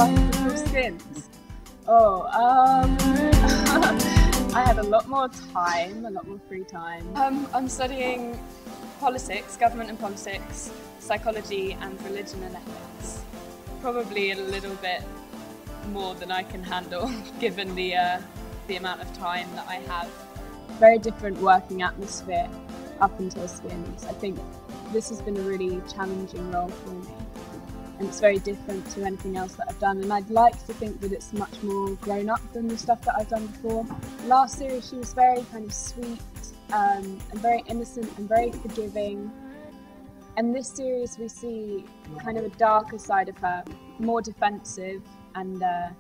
life before Skins? Oh, I had a lot more time, a lot more free time. I'm studying politics, government and politics, psychology and religion and ethics. Probably a little bit more than I can handle given the amount of time that I have. Very different working atmosphere up until Skins. I think this has been a really challenging role for me, and it's very different to anything else that I've done, and I'd like to think that it's much more grown up than the stuff that I've done before. Last series she was very kind of sweet and very innocent and very forgiving, and this series we see kind of a darker side of her, more defensive, and that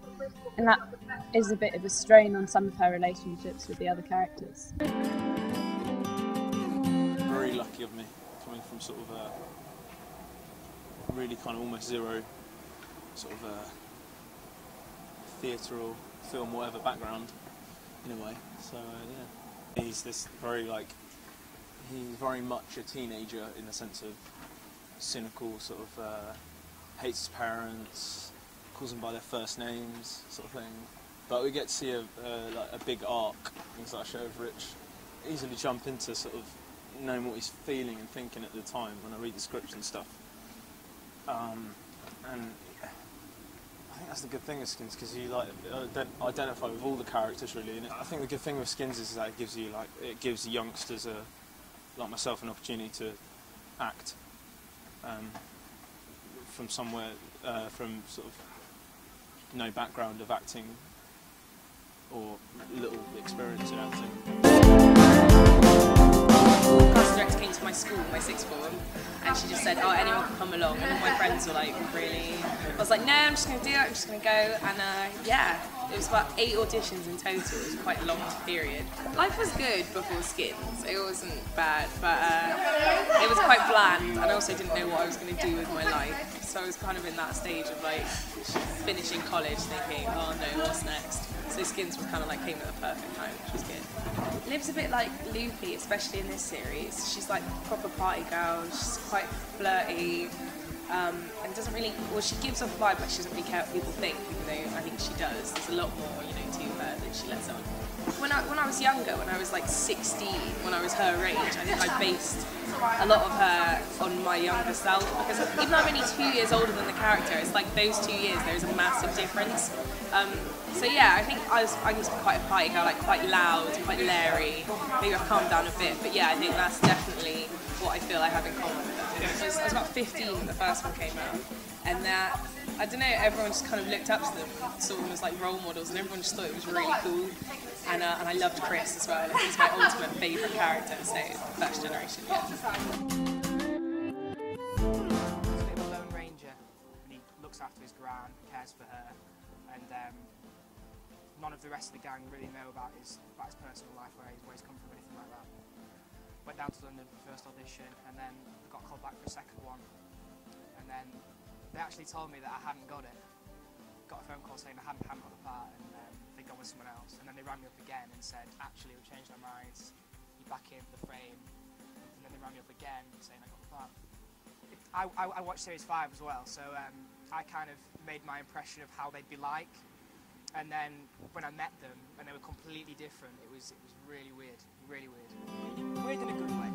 is a bit of a strain on some of her relationships with the other characters. Very lucky of me, coming from sort of a really kind of almost zero sort of a theatre or film, whatever background, in a way. So yeah, he's this very he's very much a teenager in the sense of cynical, sort of hates his parents, calls them by their first names, sort of thing. But we get to see a big arc inside the show of Rich easily jump into sort of knowing what he's feeling and thinking at the time when I read the scripts and stuff. And I think that's the good thing with Skins, because you identify with all the characters really. And I think the good thing with Skins is that it gives the youngsters like myself an opportunity to act from somewhere from sort of no background of acting or little experience in acting. The casting director came to my school, my sixth form, and she just said, oh, anyone can come along, and all my friends were like, really? I was like, no, I'm just going to do it, I'm just going to go, and yeah, it was about 8 auditions in total. It was quite a long period. Life was good before Skins, it wasn't bad, but it was quite bland, and I also didn't know what I was going to do with my life, so I was kind of in that stage of like finishing college thinking, oh no, what's next? So Skins was kind of like came at the perfect time, which was good. Liv's a bit like Loopy, especially in this series. She's like a proper party girl, she's quite flirty, and doesn't really, well, she gives off a vibe like she doesn't really care what people think, even though I think she does. There's a lot more, you know, to her than she lets on. When I was younger, when I was like 16, when I was her age, I think I based a lot of her on my younger self, because even though I'm only 2 years older than the character, it's like those 2 years, there's a massive difference. So yeah, I think I used to be quite a party girl, like quite loud, quite leery. Maybe I've calmed down a bit, but yeah, I think that's definitely what I feel I have in common with her. I was about 15 when the first one came out, and that, I don't know, everyone just kind of looked up to them and saw them as like role models, and everyone just thought it was really cool. And I loved Chris as well. He's my ultimate favourite character, so first generation, yeah. He's a bit of a lone ranger, and he looks after his gran, cares for her, and none of the rest of the gang really know about his personal life, where he's come from, anything like that. Went down to London for the first audition, and then got called back for a second one, and then they actually told me that I hadn't got it. Got a phone call saying I hadn't got the part, and they'd gone with someone else, and then they rang me up again and said, actually we've changed our minds, you're back in the frame, and then they rang me up again saying I got the part. I watched Series 5 as well, so I kind of made my impression of how they'd be like, and then when I met them and they were completely different, it was really weird, really weird. Weird in a good way.